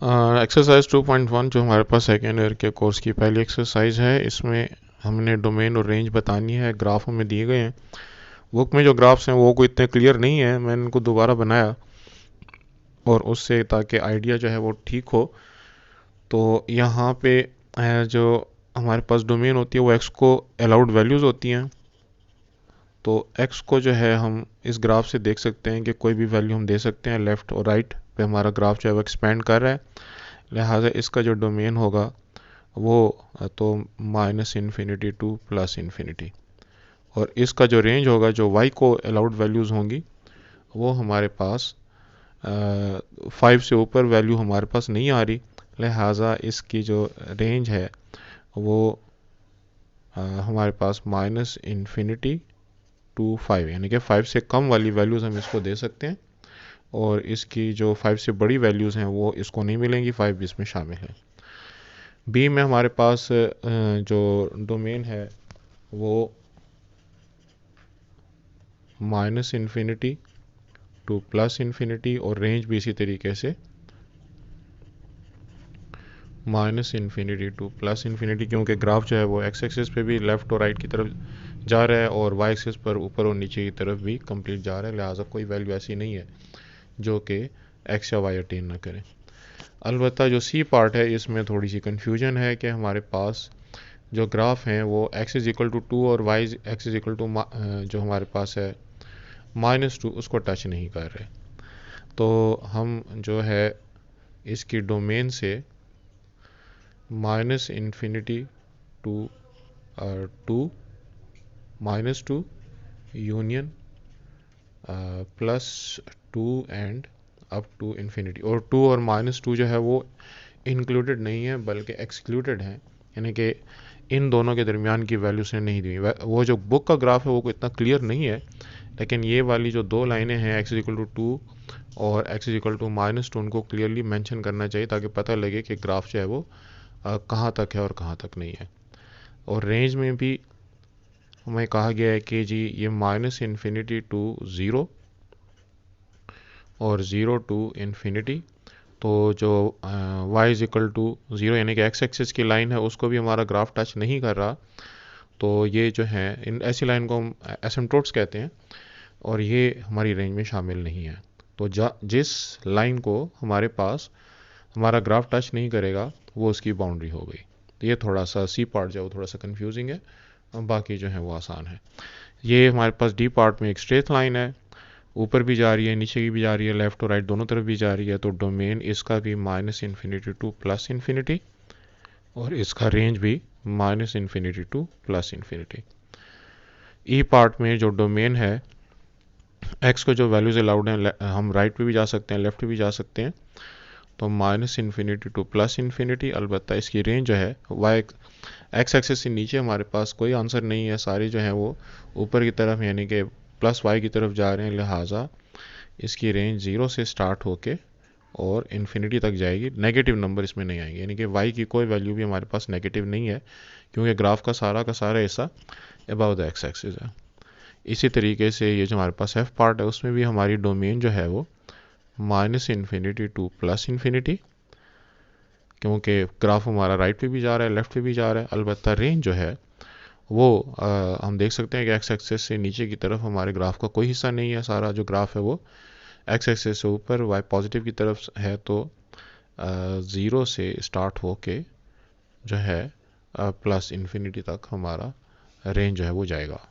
Exercise 2.1 जो हमारे पास second year के कोर्स की पहली एक्सरसाइज है, इसमें हमने डोमेन और रेंज बतानी है। ग्राफ हमें दिए गए हैं। बुक में जो ग्राफ्स हैं वो कोई इतने क्लियर नहीं है, मैंने इनको दोबारा बनाया और उससे ताकि आइडिया जो है वो ठीक हो। तो यहाँ पे जो हमारे पास डोमेन होती है वो एक्स को अलाउड वैल्यूज़ होती हैं। तो एक्स को जो है हम इस ग्राफ से देख सकते हैं कि कोई भी वैल्यू हम दे सकते हैं। लेफ़्ट और राइट पे हमारा ग्राफ जो है वो एक्सपेंड कर रहा है, लिहाजा इसका जो डोमेन होगा वो तो minus infinity to plus infinity. और इसका जो रेंज होगा, जो y को अलाउड वैल्यूज़ होंगी, वो हमारे पास 5 से ऊपर वैल्यू हमारे पास नहीं आ रही, लिहाजा इसकी जो रेंज है वो हमारे पास माइनस इन्फिनिटी टू 5, यानी कि 5 से कम वाली वैल्यूज़ हम इसको दे सकते हैं। और इसकी जो 5 से बड़ी वैल्यूज़ हैं वो इसको नहीं मिलेंगी, 5 भी इसमें शामिल है। बी में हमारे पास जो डोमेन है वो minus infinity to plus infinity और रेंज भी इसी तरीके से minus infinity to plus infinity, क्योंकि ग्राफ जो है वो एक्स एक्सिस पे भी लेफ़्ट और राइट की तरफ जा रहा है और वाई एक्सिस पर ऊपर और नीचे की तरफ भी कंप्लीट जा रहा है, लिहाजा कोई वैल्यू ऐसी नहीं है जो कि एक्स या वाई अटेन ना करें। अलबत्ता जो सी पार्ट है इसमें थोड़ी सी कन्फ्यूजन है कि हमारे पास जो ग्राफ हैं वो एक्स इज इक्वल टू 2 और y x is equal to जो हमारे पास है -2 उसको टच नहीं कर रहे। तो हम जो है इसकी डोमेन से minus infinity to 2 -2 union +2 and up to infinity, और 2 और -2 जो है वो इंक्लूडेड नहीं है बल्कि एक्सक्लूडेड है, यानी कि इन दोनों के दरमियान की वैल्यूज ने नहीं दी। वो जो बुक का ग्राफ है वो इतना क्लियर नहीं है, लेकिन ये वाली जो दो लाइनें हैं एक्स इक्वल टू 2 और एक्स इक्वल टू -2 उनको क्लियरली मेंशन करना चाहिए ताकि पता लगे कि ग्राफ जो है वो कहाँ तक है और कहाँ तक नहीं है। और रेंज में भी हमें कहा गया है कि जी ये माइनस इन्फिनिटी टू ज़ीरो और ज़ीरो टू इन्फिनिटी। तो जो y is equal to zero यानी कि एक्स एक्सिस की लाइन है उसको भी हमारा ग्राफ टच नहीं कर रहा। तो ये जो है इन ऐसी लाइन को हम एसिम्प्टोट्स कहते हैं और ये हमारी रेंज में शामिल नहीं है। तो जिस लाइन को हमारे पास हमारा ग्राफ टच नहीं करेगा वो उसकी बाउंड्री हो गई। तो ये थोड़ा सा सी पार्ट जो है वो थोड़ा सा कंफ्यूजिंग है, बाकी जो है वो आसान है। ये हमारे पास डी पार्ट में एक स्ट्रेट लाइन है, ऊपर भी जा रही है नीचे की भी जा रही है, लेफ्ट और राइट दोनों तरफ भी जा रही है। तो डोमेन इसका भी minus infinity to plus infinity और इसका रेंज भी minus infinity to plus infinity. E part में जो डोमेन है एक्स को जो वैल्यूज अलाउड हैं, हम राइट पे भी जा सकते हैं लेफ्ट पे भी जा सकते हैं। तो minus infinity to plus infinity, अलबत्ता इसकी रेंज जो है वाई एक्स एक्सिस से नीचे हमारे पास कोई आंसर नहीं है, सारे जो है वो ऊपर की तरफ यानी कि प्लस वाई की तरफ जा रहे हैं, लिहाजा इसकी रेंज 0 से स्टार्ट होके और इन्फिनिटी तक जाएगी। नेगेटिव नंबर इसमें नहीं आएंगे, यानी कि वाई की कोई वैल्यू भी हमारे पास नेगेटिव नहीं है क्योंकि ग्राफ का सारा हिस्सा अबव द एक्स एक्सिस है। इसी तरीके से ये जो हमारे पास एफ पार्ट है उसमें भी हमारी डोमेन जो है वो minus infinity to plus infinity, क्योंकि ग्राफ हमारा राइट पे भी जा रहा है लेफ्ट पे भी जा रहा है। अलबत्ता रेंज जो है वो हम देख सकते हैं कि एक्स एक्सिस से नीचे की तरफ हमारे ग्राफ का कोई हिस्सा नहीं है, सारा जो ग्राफ है वो एक्स एक्सिस से ऊपर वाई पॉजिटिव की तरफ है। तो 0 से स्टार्ट होके जो है प्लस इन्फिनिटी तक हमारा रेंज जो है वो जाएगा।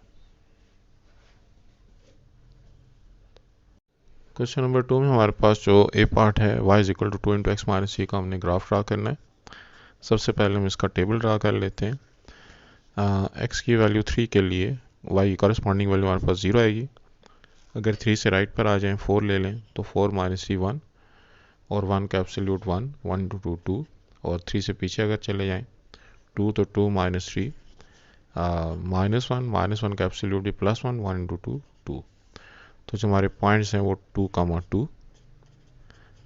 क्वेश्चन नंबर 2 में हमारे पास जो ए पार्ट है y is equal to 2 into x minus c का हमने ग्राफ ड्रा करना है। सबसे पहले हम इसका टेबल ड्रा कर लेते हैं। x की वैल्यू 3 के लिए y की कॉरस्पॉन्डिंग वैल्यू हमारे पास 0 आएगी। अगर 3 से राइट पर आ जाएं 4 ले लें तो 4 माइनस 3 1 और 1 का एब्सोल्यूट 1 1 टू 2 2 और 3 से पीछे अगर चले जाएं 2 तो 2 माइनस 3 -1 का एब्सोल्यूट भी +1 1 इंटू 2 2। तो जो हमारे पॉइंट्स हैं वो 2 2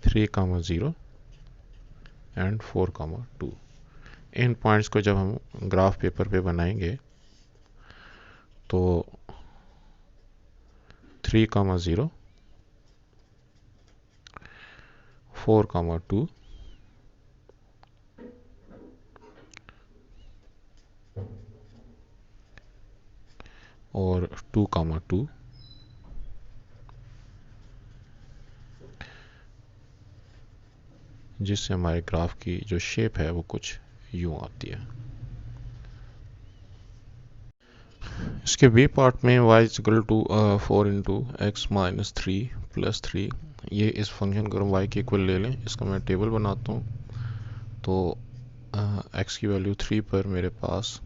3 0 एंड 4 2। इन पॉइंट्स को जब हम ग्राफ पेपर पे बनाएंगे तो 3 0 4 2 और 2,2, जिससे हमारे ग्राफ की जो शेप है वो कुछ यूँ आती है। इसके बी पार्ट में y is equal to 4 into x minus 3 plus 3, ये इस फंक्शन को हम y के इक्वल ले लें। इसका मैं टेबल बनाता हूँ। तो x की वैल्यू 3 पर मेरे पास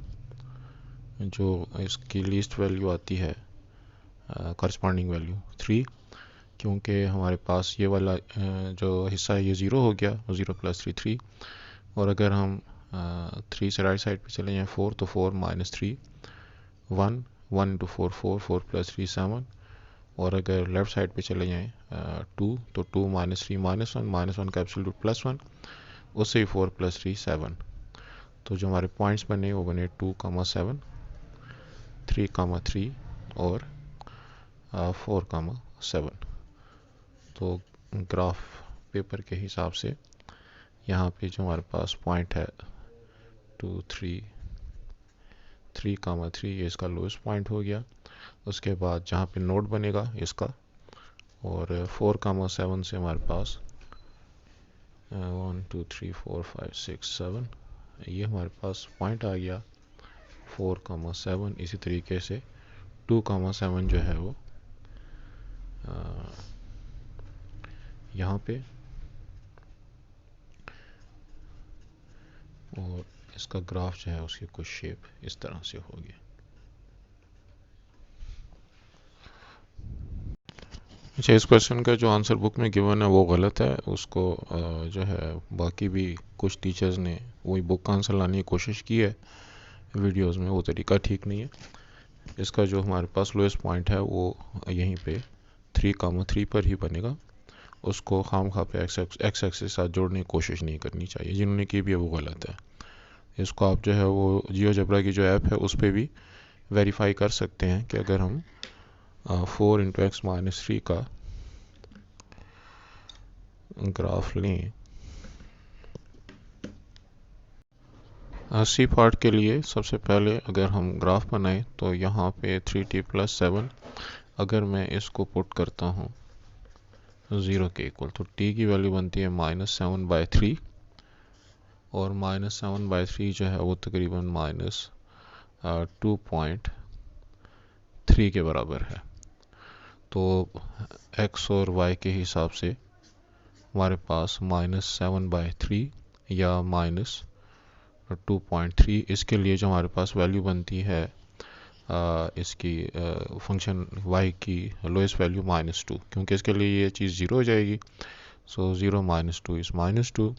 जो इसकी लीस्ट वैल्यू आती है, करस्पॉन्डिंग वैल्यू 3, क्योंकि हमारे पास ये वाला जो हिस्सा है ये 0 हो गया, 0 प्लस 3 3। और अगर हम 3 से राइट साइड पे चले जाएँ 4, तो 4 माइनस 3 1, 1 इंटू 4 4, 4 प्लस 3 7। और अगर लेफ्ट साइड पे चले जाएँ 2, तो 2 माइनस 3 माइनस 1 का एब्सोल्यूट प्लस 1, उससे ही 4 प्लस 3 7। तो जो हमारे पॉइंट्स बने वो बने 2, 7, 3, 3 और 4, 7। तो ग्राफ पेपर के हिसाब से यहाँ पे जो हमारे पास पॉइंट है 2, 3, 3, 3, ये इसका लोएस्ट पॉइंट हो गया। उसके बाद जहाँ पे नोड बनेगा इसका, और 4, 7 से हमारे पास 1 2 3 4 5 6 7, ये हमारे पास पॉइंट आ गया 4, 7। इसी तरीके से 2, 7 जो है वो यहाँ पे, और इसका ग्राफ जो है उसकी कुछ शेप इस तरह से होगी। अच्छा, इस क्वेश्चन का जो आंसर बुक में गिवन है वो गलत है। उसको जो है बाकी भी कुछ टीचर्स ने वही बुक का आंसर लाने की कोशिश की है वीडियोस में, वो तरीका ठीक नहीं है। इसका जो हमारे पास लोएस्ट पॉइंट है वो यहीं पे 3, 3 पर ही बनेगा। उसको खाम खा पे एक्स एक्स के साथ जोड़ने की कोशिश नहीं करनी चाहिए, जिन्होंने की भी है वो गलत है। इसको आप जो है वो जियोजेब्रा की जो ऐप है उस पर भी वेरीफाई कर सकते हैं कि अगर हम 4 इंटू एक्स माइनस 3 का ग्राफ लें, सी पार्ट के लिए सबसे पहले अगर हम ग्राफ बनाएं तो यहाँ पे 3t प्लस 7, अगर मैं इसको पुट करता हूँ 0 के इक्वल, तो t की वैल्यू बनती है -7/3, और -7/3 जो है वो तकरीबन -2.3 के बराबर है। तो x और y के हिसाब से हमारे पास -7/3 या -2.3, इसके लिए जो हमारे पास वैल्यू बनती है इसकी फंक्शन y की लोएस्ट वैल्यू -2, क्योंकि इसके लिए ये चीज़ 0 हो जाएगी। सो 0 - 2 इज़ -2।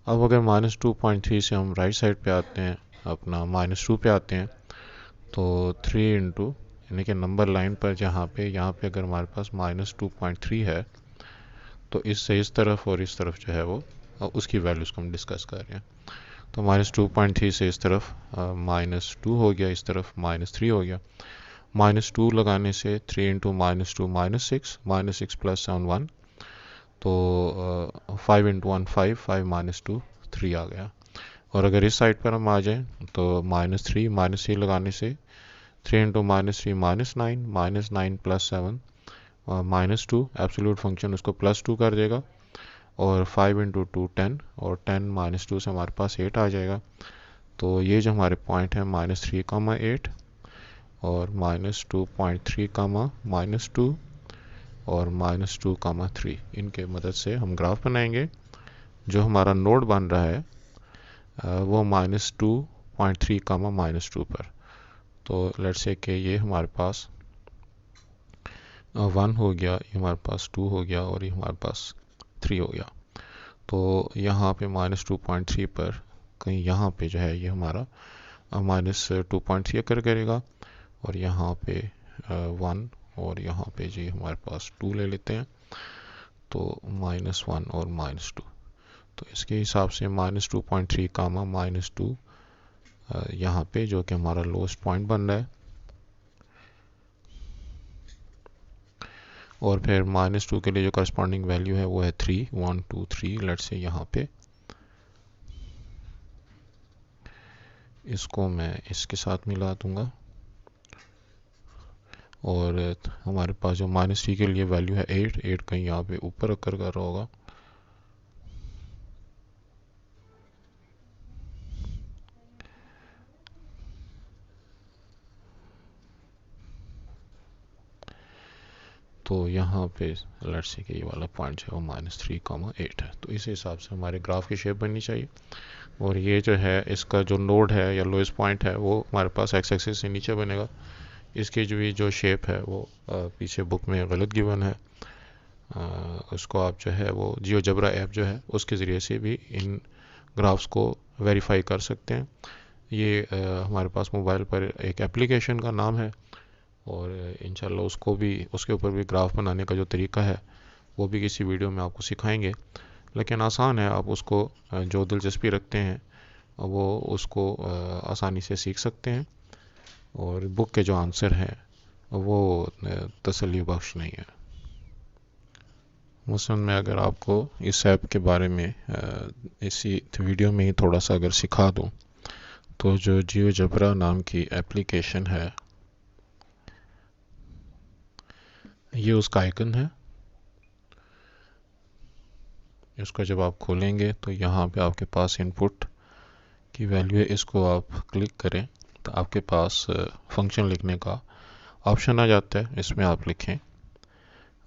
अब अगर -2.3 से हम राइट साइड पे आते हैं, अपना -2 पे आते हैं, तो 3 इंटू, यानी कि नंबर लाइन पर जहाँ पे यहाँ पे अगर हमारे पास -2.3 है, तो इससे इस तरफ और इस तरफ जो है वो उसकी वैल्यूज़ को हम डिस्कस कर रहे हैं। तो -2.3 से इस तरफ -2 हो गया, इस तरफ -3 हो गया। -2 लगाने से 3 इंटू -2 -6, -6 प्लस 7 1, तो 5 इंटू 1 5, 5 -2 3 आ गया। और अगर इस साइड पर हम आ जाएं तो -3 लगाने से 3 इंटू -3 -9, -9 प्लस 7 -2, एब्सोल्यूट फंक्शन उसको +2 कर देगा, और 5 इंटू 2 10, और 10 -2 से हमारे पास 8 आ जाएगा। तो ये जो हमारे पॉइंट है -3, 8 और -2.3, -2 और -2, 3, इनके मदद से हम ग्राफ बनाएंगे। जो हमारा नोड बन रहा है वो -2.3, -2 पर। तो लेट्स से कि ये हमारे पास 1 हो गया, ये हमारे पास 2 हो गया, और ये हमारे पास 3 हो गया। तो यहाँ पे -2.3 पर कहीं यहाँ पे जो है ये हमारा -2.3 अकर करेगा, और यहाँ पे 1, और यहाँ पे जी हमारे पास 2 ले लेते हैं, तो -1 और -2। तो इसके हिसाब से -2.3, -2 यहाँ पे जो कि हमारा लोएस्ट पॉइंट बन रहा है, और फिर -2 के लिए जो करस्पॉन्डिंग वैल्यू है वो है 3, 1 2 3। लेट्स से यहाँ पे इसको मैं इसके साथ मिला दूंगा, और हमारे पास जो -3 के लिए वैल्यू है 8 कहीं यहाँ पे ऊपर अकर कर रहा होगा। तो यहाँ पे लेट्स से कि ये वाला पॉइंट जो है वो -3, 8 है। तो इस हिसाब से हमारे ग्राफ की शेप बननी चाहिए। और ये जो है इसका जो नोड है या लोएस्ट पॉइंट है वो हमारे पास एक्स एक्सिस से नीचे बनेगा। इसकी जो शेप है वो पीछे बुक में गलत गिवन है। उसको आप जो है वो जियोजेब्रा ऐप जो है उसके ज़रिए से भी इन ग्राफ्स को वेरीफाई कर सकते हैं। ये हमारे पास मोबाइल पर एक एप्लीकेशन का नाम है, और इंशाल्लाह उसको भी उसके ऊपर भी ग्राफ बनाने का जो तरीका है वो भी किसी वीडियो में आपको सिखाएंगे। लेकिन आसान है, आप उसको जो दिलचस्पी रखते हैं वो उसको आसानी से सीख सकते हैं। और बुक के जो आंसर हैं वो तसल्ली बख्श नहीं है। मसलन मैं अगर आपको इस ऐप के बारे में इसी वीडियो में ही थोड़ा सा अगर सिखा दूं, तो जो जियोजेब्रा नाम की एप्लीकेशन है ये उसका आइकन है। इसको जब आप खोलेंगे तो यहाँ पे आपके पास इनपुट की वैल्यू है, इसको आप क्लिक करें तो आपके पास फंक्शन लिखने का ऑप्शन आ जाता है। इसमें आप लिखें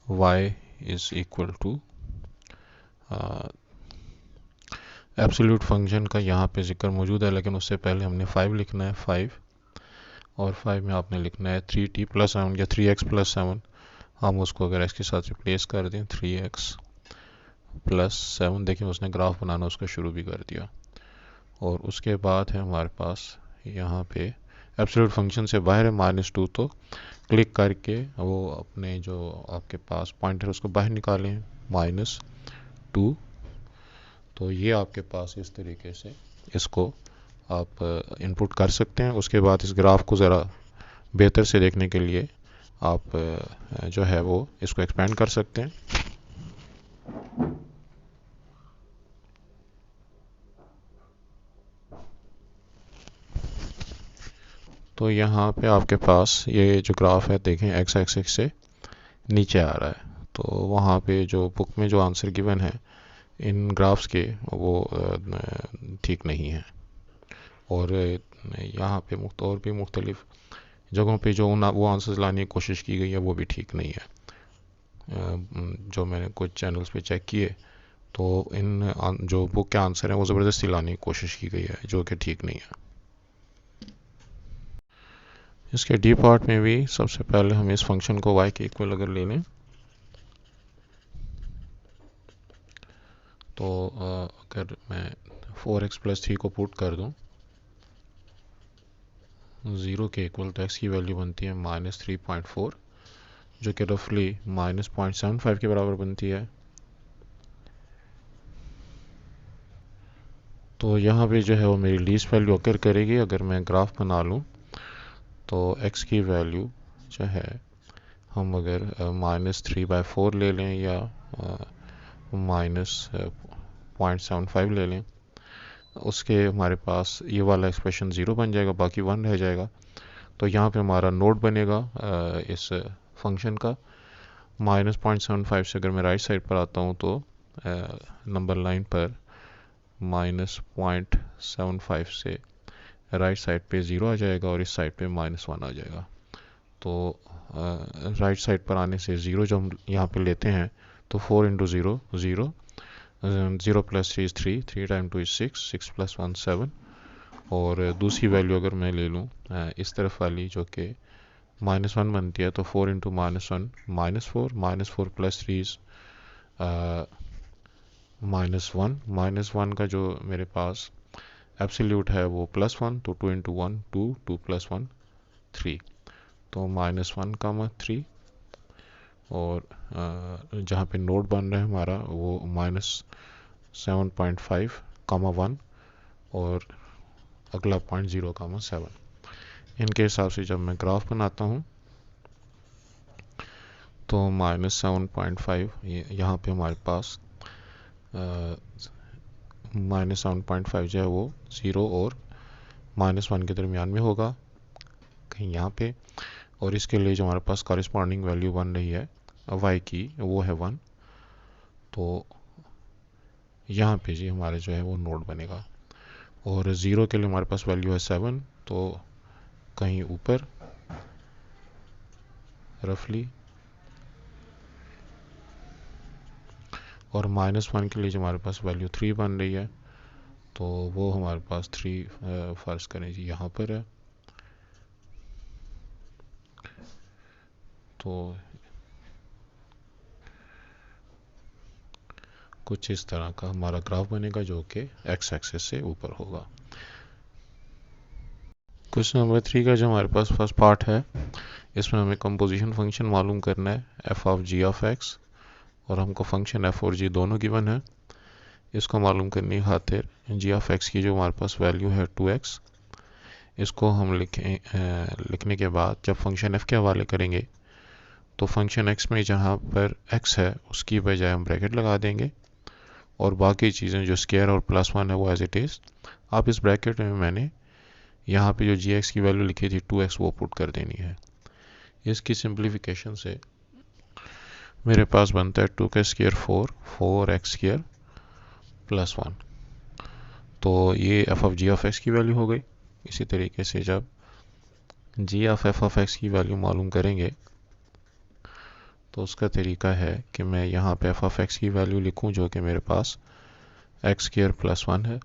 y is equal to absolute function का यहाँ पे जिक्र मौजूद है, लेकिन उससे पहले हमने 5 लिखना है, 5। और 5 में आपने लिखना है 3t+7 या 3x+7। हम उसको अगर x के साथ रिप्लेस कर दें 3x+7, देखिए उसने ग्राफ बनाना उसका शुरू भी कर दिया। और उसके बाद है हमारे पास यहाँ पे एब्सोल्यूट फंक्शन से बाहर है -2, तो क्लिक करके वो अपने जो आपके पास पॉइंटर उसको बाहर निकालें -2। तो ये आपके पास इस तरीके से इसको आप इनपुट कर सकते हैं। उसके बाद इस ग्राफ को ज़रा बेहतर से देखने के लिए आप जो है वो इसको एक्सपेंड कर सकते हैं। तो यहाँ पे आपके पास ये जो ग्राफ है देखें एक्स एक्सिस से नीचे आ रहा है। तो वहाँ पे जो बुक में जो आंसर गिवन है इन ग्राफ्स के वो ठीक नहीं है। और यहाँ पे और भी मुख्तलिफ जगहों पे जो वो आंसर्स लाने की कोशिश की गई है वो भी ठीक नहीं है। जो मैंने कुछ चैनल्स पे चेक किए तो इन जो बुक के आंसर हैं वो ज़बरदस्ती लाने की कोशिश की गई है, जो कि ठीक नहीं है। इसके डी पार्ट में भी सबसे पहले हम इस फंक्शन को y के इक्वल अगर ले लें तो अगर मैं 4x+3 को पुट कर दूं 0 के इक्वल, तो x की वैल्यू बनती है -3.4, जो कि रफली -0.75 के बराबर बनती है। तो यहाँ पे जो है वो मेरी लीस्ट वैल्यू अकर करेगी। अगर मैं ग्राफ बना लूँ तो x की वैल्यू जो है हम अगर -3/4 ले लें या -0.75 ले लें, उसके हमारे पास ये वाला एक्सप्रेशन 0 बन जाएगा, बाकी 1 रह जाएगा। तो यहाँ पे हमारा नोड बनेगा इस फंक्शन का। -0.75 से अगर मैं राइट साइड पर आता हूँ तो नंबर लाइन पर -0.75 से राइट साइड पे 0 आ जाएगा और इस साइड पे -1 आ जाएगा। तो राइट साइड पर आने से 0 जो हम यहाँ पे लेते हैं तो 4 × 0 0, 0 + 3 is 3, 3 × 2 is 6, 6 + 1 7। और दूसरी वैल्यू अगर मैं ले लूँ इस तरफ वाली जो कि -1 बनती है, तो 4 × -1 -4, -4 + 3 is -1, -1 का जो मेरे पास एब्सोल्यूट है वो +1, तो 2 × 1 2, 2 + 1 3, तो -1, 3। और जहाँ पे नोड बन रहा है हमारा वो -7.5, 1, और अगला पॉइंट 0, 7। इनके हिसाब से जब मैं ग्राफ बनाता हूँ तो -7.5 यहाँ पे हमारे पास -7.5 जो है वो 0 और -1 के दरमियान में होगा कहीं यहाँ पे। और इसके लिए जो हमारे पास कॉरिस्पॉन्डिंग वैल्यू बन रही है y की वो है 1। तो यहाँ पे जी हमारे जो है वो नोड बनेगा। और 0 के लिए हमारे पास वैल्यू है 7, तो कहीं ऊपर रफली। और -1 के लिए जो हमारे पास वैल्यू 3 बन रही है, तो वो हमारे पास 3 फर्ज करें जी यहाँ पर है। तो कुछ इस तरह का हमारा ग्राफ बनेगा जो कि एक्स एक्सिस से ऊपर होगा। क्वेश्चन नंबर 3 का जो हमारे पास फर्स्ट पार्ट है, इसमें हमें कंपोजिशन फंक्शन मालूम करना है f of g of x, और हमको फंक्शन एफ और जी दोनों गिवन है। इसको मालूम करने की खातिर जी ऑफ एक्स की जो हमारे पास वैल्यू है 2x, इसको हम लिखने के बाद जब फंक्शन एफ के हवाले करेंगे तो फंक्शन एक्स में जहाँ पर एक्स है उसकी बजाय हम ब्रैकेट लगा देंगे, और बाकी चीज़ें जो स्क्वायर और +1 है वो एज इट इज़। आप इस ब्रैकेट में मैंने यहाँ पे जो जी एक्स की वैल्यू लिखी थी 2x वो पुट कर देनी है। इसकी सिंप्लीफिकेशन से मेरे पास बनता है 2k² 4x² +1। तो ये f of g of x की वैल्यू हो गई। इसी तरीके से जब g of f of x की वैल्यू मालूम करेंगे तो उसका तरीका है कि मैं यहाँ पे एफ ऑफ एक्स की वैल्यू लिखूँ जो कि मेरे पास x² +1 है,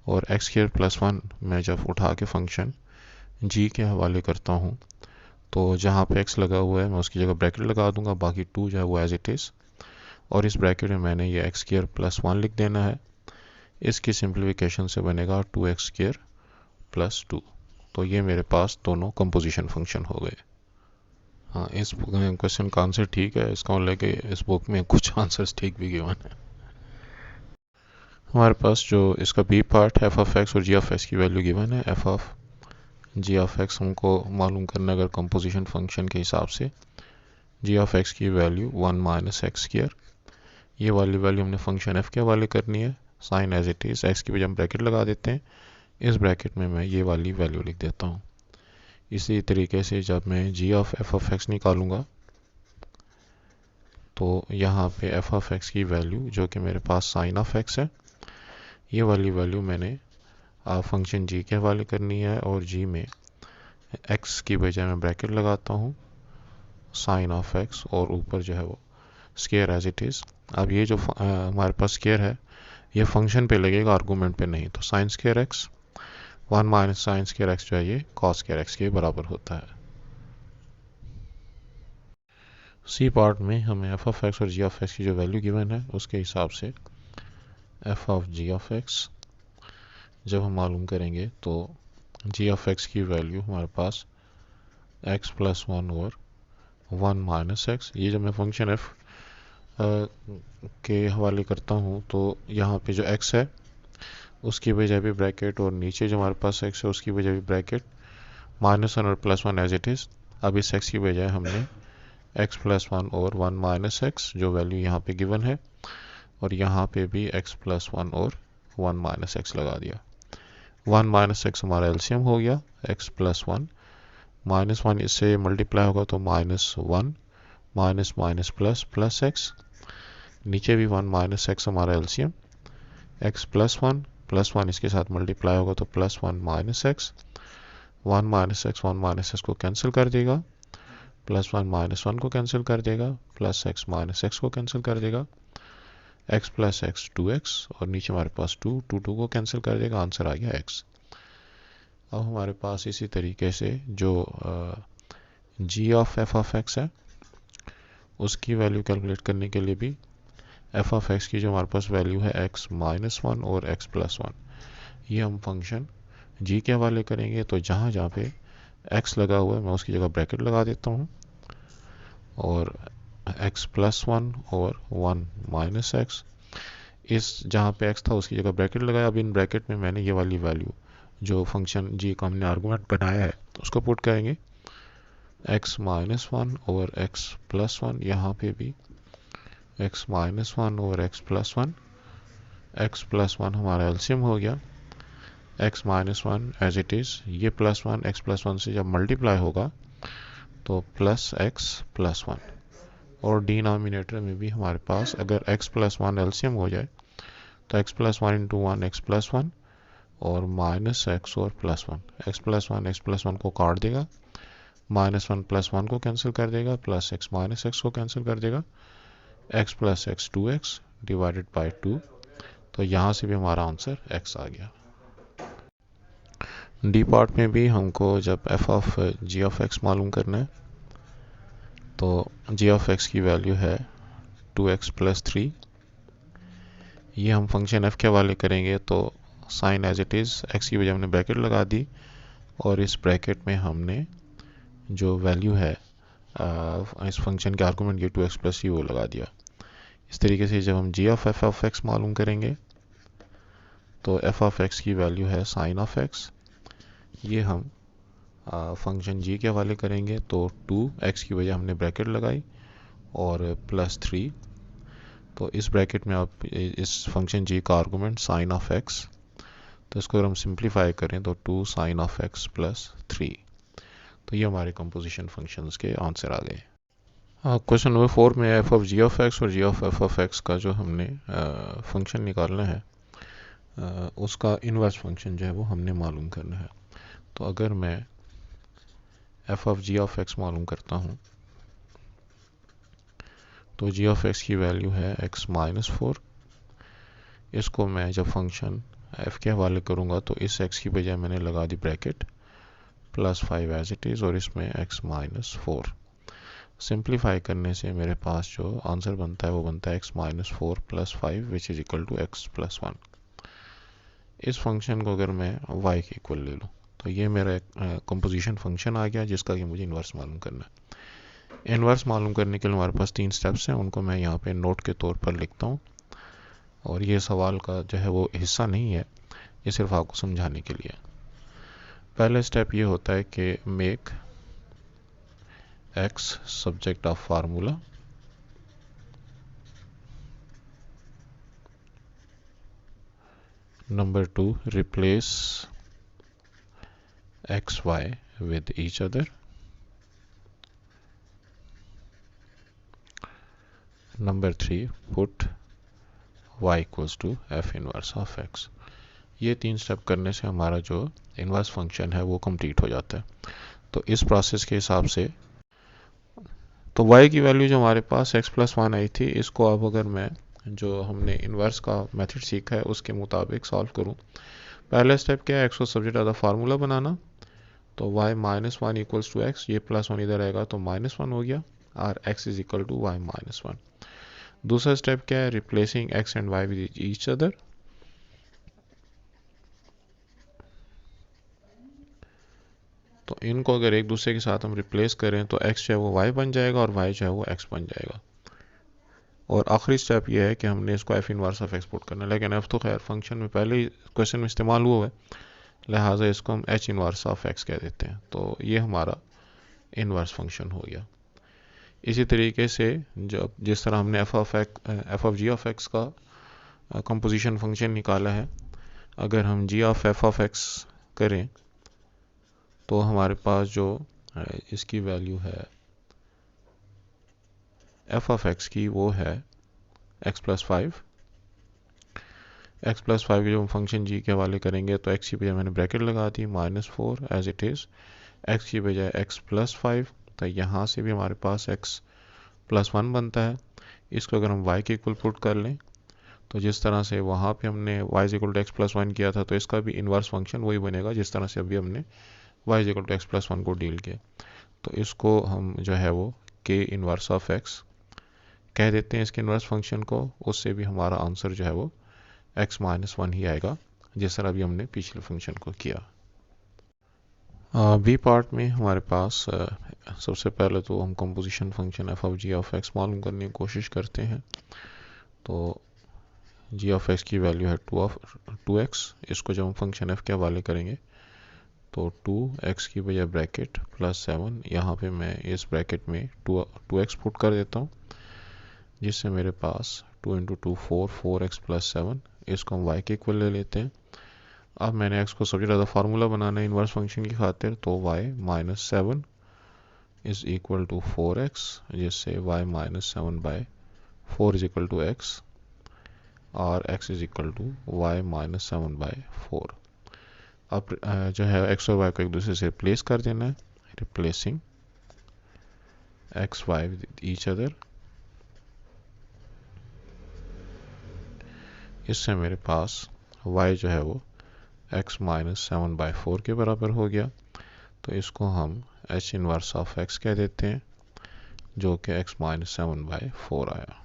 और x² +1 मैं जब उठा के फंक्शन g के हवाले करता हूँ तो जहाँ पे x लगा हुआ है मैं उसकी जगह ब्रैकेट लगा दूंगा, बाकी 2 जो है वो एज इट इज़, और इस ब्रैकेट में मैंने ये x² +1 लिख देना है। इसकी सिंप्लीफिकेशन से बनेगा 2x² +2। तो ये मेरे पास दोनों कंपोजिशन फंक्शन हो गए। हाँ, इस क्वेश्चन का आंसर ठीक है, इसका मतलब कि इस बुक में कुछ आंसर्स ठीक भी गिवन है। हमारे पास जो इसका बी पार्ट है एफ ऑफ एक्स और जी ऑफ एक्स की वैल्यू गिवन है। F of g of x हमको मालूम करना अगर कंपोजिशन फंक्शन के हिसाब से जी ऑफ एक्स की वैल्यू 1 - x², ये वाली वैल्यू हमने फंक्शन एफ के हवाले करनी है। Sign as it is, x की वजह हम ब्रैकेट लगा देते हैं, इस ब्रैकेट में मैं ये वाली वैल्यू लिख देता हूँ। इसी तरीके से जब मैं जी ऑफ एफ ऑफ एक्स निकालूंगा तो यहाँ पे एफ ऑफ एक्स की वैल्यू जो कि मेरे पास साइन ऑफ एक्स है, ये वाली वैल्यू मैंने फंक्शन जी के हवाले करनी है, और जी में एक्स की बजाय मैं ब्रैकेट लगाता हूँ साइन ऑफ एक्स, और ऊपर जो है वो स्क्वायर एज इट इज़। अब ये जो हमारे पास स्क्वायर है ये फंक्शन पे लगेगा, आर्गूमेंट पे नहीं, तो sine square x 1 - sine square x जो है ये कॉस स्क्वायर एक्स के बराबर होता है। सी पार्ट में हमें एफ ऑफ एक्स और जी ऑफ एक्स की जो वैल्यू गिवन है उसके हिसाब से f of g of x जब हम मालूम करेंगे तो जी ऑफ एक्स की वैल्यू हमारे पास x +1 और 1 - x। ये जब मैं फंक्शन एफ के हवाले करता हूँ तो यहाँ पे जो x है उसकी बजाय भी ब्रैकेट, और नीचे जो हमारे पास x है उसकी बजाय भी ब्रैकेट, -1 और +1 एज इट इज़। अब इस x की बजाय हमने x +1 और 1 - x जो वैल्यू यहाँ पे गिवन है, और यहाँ पे भी x +1 और 1 - x लगा दिया। 1 - x हमारा एलसीएम हो गया, x +1 -1 इससे मल्टीप्लाई होगा तो -1 माइनस प्लस x, नीचे भी 1 - x हमारा एलसीएम, x +1 इसके साथ मल्टीप्लाई होगा तो +1 - x, 1 - x को कैंसिल कर देगा, +1 - 1 को कैंसिल कर देगा, +x - x को कैंसिल कर देगा, x + x 2x, और नीचे हमारे पास 2 को कैंसिल कर देगा, आंसर आ गया x। अब हमारे पास इसी तरीके से जो g of f of x है उसकी वैल्यू कैलकुलेट करने के लिए भी एफ ऑफ एक्स की जो हमारे पास वैल्यू है x - 1 और x +1, ये हम फंक्शन g के हवाले करेंगे, तो जहाँ जहाँ पे x लगा हुआ है मैं उसकी जगह ब्रैकेट लगा देता हूँ, और x +1 और 1 - x, इस जहाँ पे x था उसकी जगह ब्रैकेट लगाया। अब इन ब्रैकेट में मैंने ये वाली वैल्यू जो फंक्शन g का हमने आर्गूमेंट बनाया है उसको पुट करेंगे, x - 1 और x +1, यहाँ पे भी x - 1 और x +1, x +1 हमारा एलसीएम हो गया, x - 1 एज इट इज़, ये +1 x +1 से जब मल्टीप्लाई होगा तो प्लस एक्स प्लस वन, और डिनोमिनेटर में भी हमारे पास अगर x प्लस वन एलसीएम हो जाए तो x plus one into one x plus one और माइनस एक्स और plus one, x plus one को काट देगा, माइनस वन प्लस वन को कैंसिल कर देगा, प्लस एक्स माइनस एक्स को कैंसिल कर देगा, x plus x 2x divided by 2। तो यहाँ से भी हमारा आंसर x आ गया। डी पार्ट में भी हमको जब f of g of x मालूम करना है तो g ऑफ x की वैल्यू है 2x प्लस 3। ये हम फंक्शन f के हवाले करेंगे तो sign as it is x की वजह हमने ब्रैकेट लगा दी और इस ब्रैकेट में हमने जो वैल्यू है इस फंक्शन के आर्गूमेंट की 2x प्लस 3 वो लगा दिया। इस तरीके से जब हम g of f of x मालूम करेंगे तो f ऑफ x की वैल्यू है साइन ऑफ x। ये हम फंक्शन g के हवाले करेंगे तो 2x की वजह हमने ब्रैकेट लगाई और प्लस 3। तो इस ब्रैकेट में आप इस फंक्शन g का आर्गूमेंट साइन ऑफ x, तो इसको अगर हम सिंप्लीफाई करें तो 2 साइन ऑफ x प्लस 3। तो ये हमारे कंपोजिशन फंक्शंस के आंसर आ गए। क्वेश्चन नंबर 4 में f of g of x और g of f of x का जो हमने फंक्शन निकालना है उसका इन्वर्स फंक्शन जो है वो हमने मालूम करना है। तो अगर मैं f of g of x मालूम करता हूँ तो जी ऑफ एक्स की वैल्यू है एक्स माइनस 4। इसको मैं जब फंक्शन एफ के हवाले करूँगा तो इस एक्स की बजाय मैंने लगा दी bracket plus 5 as it is और इसमें एक्स माइनस 4। सिंप्लीफाई करने से मेरे पास जो आंसर बनता है वो बनता है x minus 4 plus 5 which is equal to x plus 1। इस फंक्शन को अगर मैं y के इक्वल ले लूँ तो ये मेरा कंपोजिशन फंक्शन आ गया जिसका कि मुझे इन्वर्स मालूम करना है। इन्वर्स मालूम करने के लिए हमारे पास 3 स्टेप्स हैं, उनको मैं यहाँ पे नोट के तौर पर लिखता हूँ और ये सवाल का जो है वो हिस्सा नहीं है, ये सिर्फ आपको समझाने के लिए। पहला स्टेप ये होता है कि make x subject of formula, number 2 replace x y with each other, number 3 put y equals to f inverse of x। ये 3 स्टेप करने से हमारा जो इन्वर्स फंक्शन है वो कंप्लीट हो जाता है। तो इस प्रोसेस के हिसाब से तो y की वैल्यू जो हमारे पास x प्लस 1 आई थी, इसको अब अगर मैं जो हमने इन्वर्स का मेथड सीखा है उसके मुताबिक सॉल्व करूं, पहला स्टेप क्या है, x को सब्जेक्ट ऑफ द फार्मूला बनाना। तो y minus 1 equals to x, ये प्लस 1 इधर आएगा तो माइनस 1 हो गया और x is equal to y minus 1। दूसरा स्टेप क्या है, replacing x and y with each other. तो इनको अगर एक दूसरे के साथ हम रिप्लेस करें तो x जो है वो y बन जाएगा और y जो है वो x बन जाएगा। और आखिरी स्टेप ये है कि हमने इसको f inverse of x put करना है, लेकिन f तो खैर फंक्शन में पहले ही क्वेश्चन में इस्तेमाल हुआ है, लिहाजा इसको हम h इनवर्स ऑफ x कह देते हैं। तो ये हमारा इनवर्स फंक्शन हो गया। इसी तरीके से जब जिस तरह हमने f of g of x का कंपोजिशन फंक्शन निकाला है, अगर हम g of f of x करें तो हमारे पास जो इसकी वैल्यू है f ऑफ x की वो है x प्लस 5। x प्लस 5 जो हम फंक्शन g के हवाले करेंगे तो x की बजाय मैंने ब्रैकेट लगा दी minus 4 as it is, x की बजाय x प्लस 5। तो यहाँ से भी हमारे पास x प्लस 1 बनता है। इसको अगर हम y के इक्वल पुट कर लें तो जिस तरह से वहाँ पे हमने y is equal to x plus 1 किया था तो इसका भी इन्वर्स फंक्शन वही बनेगा जिस तरह से अभी हमने y is equal to x plus 1 को डील किया। तो इसको हम जो है वो k इन्वर्स ऑफ x कह देते हैं इसके इन्वर्स फंक्शन को, उससे भी हमारा आंसर जो है वो x माइनस 1 ही आएगा जिस तरह अभी हमने पिछले फंक्शन को किया। बी पार्ट में हमारे पास सबसे पहले तो हम composition function f of g of x मालूम करने की कोशिश करते हैं। तो जी ऑफ एक्स की वैल्यू है 2x। इसको जब हम फंक्शन एफ के हवाले करेंगे तो 2x की बजाय ब्रैकेट प्लस 7, यहाँ पे मैं इस ब्रैकेट में 2x पुट कर देता हूँ जिससे मेरे पास 2 इंटू 2 4x प्लस 7। इसको हम y के इक्वल ले लेते हैं। अब मैंने x को सब्जेक्ट ऑफ द फार्मूला बनाना है इन्वर्स फंक्शन की खातिर, तो y minus 7 is equal to 4x, जिससे y minus 7/4 is equal to x, और x is equal to y minus 7/4। अब जो है x और y को एक दूसरे से रिप्लेस कर देना है, replacing x y with each other. इससे मेरे पास y जो है वो x माइनस 7/4 के बराबर हो गया। तो इसको हम h इनवर्स ऑफ x कह देते हैं, जो कि x माइनस 7/4 आया।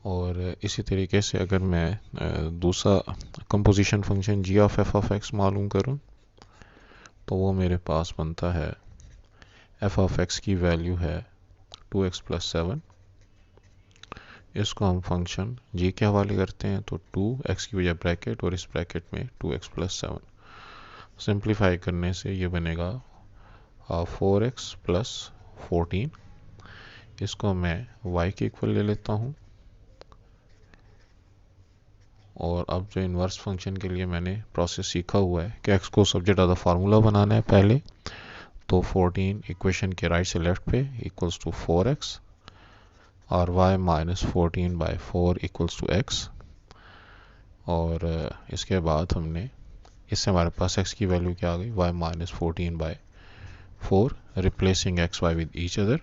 और इसी तरीके से अगर मैं दूसरा composition function g of f of x मालूम करूं, तो वो मेरे पास बनता है f ऑफ x की वैल्यू है 2x प्लस 7। इसको हम फंक्शन g के हवाले करते हैं, तो 2x की वजह ब्रैकेट और इस ब्रैकेट में 2x प्लस 7। सिंप्लीफाई करने से ये बनेगा 4x प्लस 14। इसको मैं y के इक्वल ले लेता हूँ। और अब जो इन्वर्स फंक्शन के लिए मैंने प्रोसेस सीखा हुआ है कि x को सब्जेक्ट ऑफ द फार्मूला बनाना है पहले, तो 14 इक्वेशन के राइट से लेफ्ट पे इक्वल्स टू 4x, और y minus 14/4 equals to x। और इसके बाद हमने, इससे हमारे पास x की वैल्यू क्या आ गई, y minus 14/4, replacing x y with each other.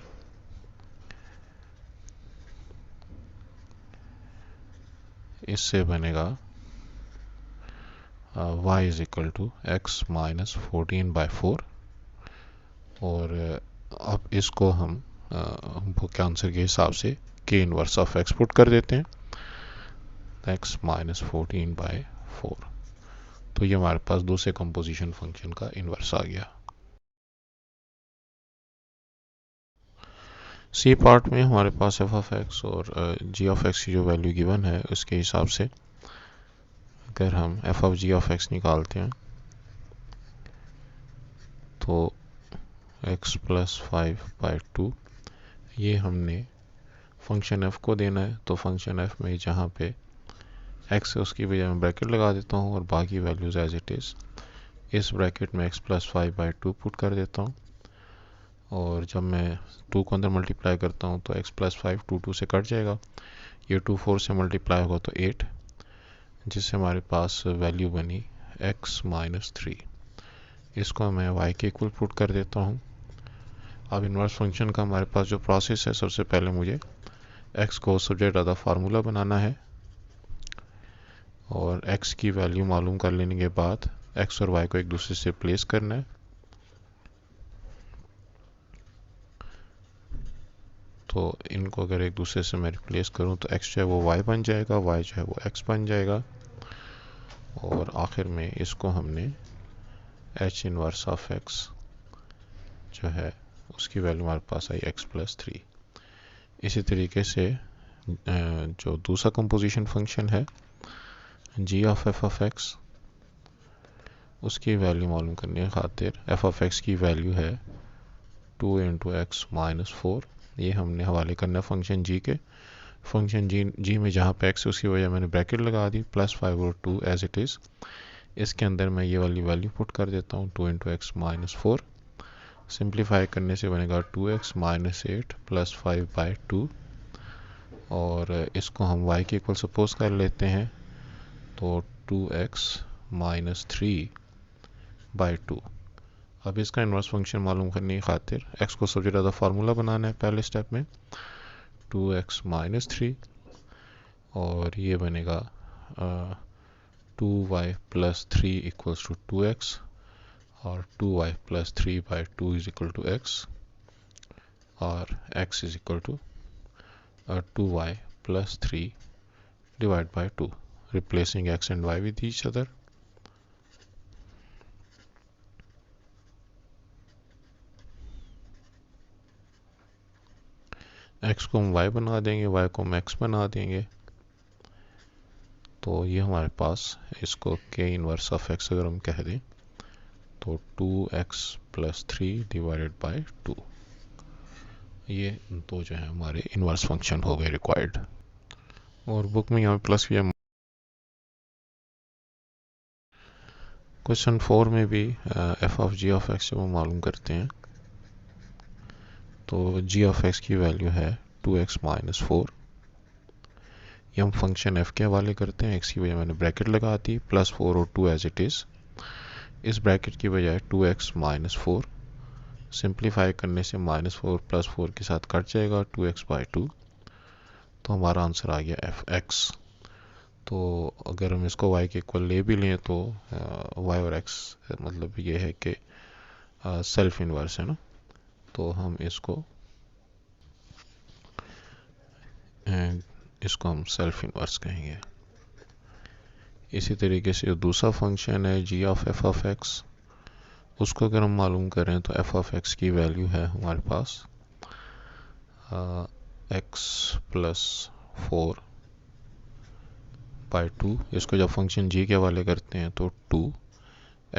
इससे बनेगा y is equal to x minus 14/4। और अब इसको हम बुक के आंसर के हिसाब से k inverse of x put कर देते हैं, x माइनस 14/4। तो ये हमारे पास दूसरे कंपोजिशन फंक्शन का इनवर्स आ गया। सी पार्ट में हमारे पास एफ ऑफ एक्स और जी ऑफ एक्स की जो वैल्यू गिवन है उसके हिसाब से अगर हम f of g of x निकालते हैं, तो x प्लस 5/2 ये हमने फंक्शन f को देना है। तो फंक्शन f में जहाँ पे x है उसकी वजह में ब्रैकेट लगा देता हूँ और बाकी वैल्यूज एज इट इज़ इस ब्रैकेट में x प्लस 5/2 पुट कर देता हूँ। और जब मैं 2 को अंदर मल्टीप्लाई करता हूँ तो x प्लस 5 2 से कट जाएगा, ये 2 4 से मल्टीप्लाई होगा तो 8, जिससे हमारे पास वैल्यू बनी x माइनस 3। इसको मैं y के इक्वल पुट कर देता हूँ। अब इनवर्स फंक्शन का हमारे पास जो प्रोसेस है, सबसे पहले मुझे x को सब्जेक्ट ऑफ द फार्मूला बनाना है, और x की वैल्यू मालूम कर लेने के बाद x और y को एक दूसरे से प्लेस करना है। तो इनको अगर एक दूसरे से मैं रिप्लेस करूं तो x जो है वो y बन जाएगा, y जो है वो x बन जाएगा, और आखिर में इसको हमने h इनवर्स ऑफ x जो है उसकी वैल्यू हमारे पास आई x प्लस 3। इसी तरीके से जो दूसरा कंपोजिशन फंक्शन है g of f of x, उसकी वैल्यू मालूम करने की खातिर f ऑफ x की वैल्यू है 2 इंटू एक्स माइनस 4। ये हमने हवाले करना है फंक्शन g के। फंक्शन g में जहाँ पे x है उसकी वजह मैंने ब्रैकेट लगा दी, प्लस 5 और 2 एज इट इज़। इसके अंदर मैं ये वाली वैल्यू पुट कर देता हूँ 2 इंटू एक्स माइनस 4। सिंप्लीफाई करने से बनेगा 2x माइनस 8 प्लस 5/2। और इसको हम y के इक्वल सपोज कर लेते हैं, तो 2x माइनस 3/2। अब इसका इनवर्स फंक्शन मालूम करने की खातिर x को सबसे ज़्यादा फार्मूला बनाना है पहले स्टेप में, 2x माइनस 3, और ये बनेगा 2y plus 3 equals to 2x, और 2y plus 3/2 is equal to x, और x is equal to 2y plus 3 divide by 2, replacing x and y with each other. x को हम y बना देंगे, y को हम x बना देंगे। तो ये हमारे पास, इसको k इनवर्स ऑफ x अगर हम कह दें तो 2x प्लस 3 डिवाइडेड बाय 2, ये तो जो है हमारे इनवर्स फंक्शन हो गए रिक्वायर्ड। और बुक में यहाँ प्लस भी है। क्वेश्चन 4 में भी f of g of x जब हम मालूम करते हैं तो जी ऑफ एक्स की वैल्यू है 2x माइनस 4। ये हम फंक्शन f के हवाले करते हैं, x की वजह मैंने ब्रैकेट लगा दी, +4 और 2 एज इट इज़। इस ब्रैकेट की बजाय 2x माइनस 4, सिंप्लीफाई करने से -4 +4 के साथ कट जाएगा 2x/2। तो हमारा आंसर आ गया f(x). तो अगर हम इसको y के इक्वल ले भी लें तो y और x मतलब ये है कि सेल्फ इन्वर्स है ना, तो हम इसको हम सेल्फ इन्वर्स कहेंगे। इसी तरीके से दूसरा फंक्शन है g of f of x, उसको अगर हम मालूम करें तो f ऑफ x की वैल्यू है हमारे पास x प्लस 4/2। इसको जब फंक्शन g के हवाले करते हैं तो 2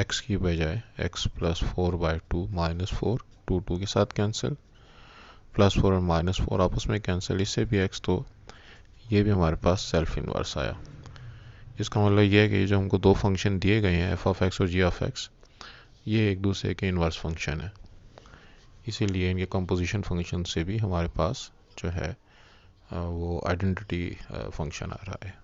x की बजाय x प्लस 4/2 -4, 2 के साथ कैंसिल, +4 और -4 आपस में कैंसिल, इससे भी x, तो ये भी हमारे पास सेल्फ इन्वर्स आया। इसका मतलब ये है कि जो हमको दो फंक्शन दिए गए हैं f ऑफ x और g ऑफ x, ये एक दूसरे के इन्वर्स फंक्शन है, इसीलिए इनके कंपोजिशन फंक्शन से भी हमारे पास जो है वो आइडेंटिटी फंक्शन आ रहा है।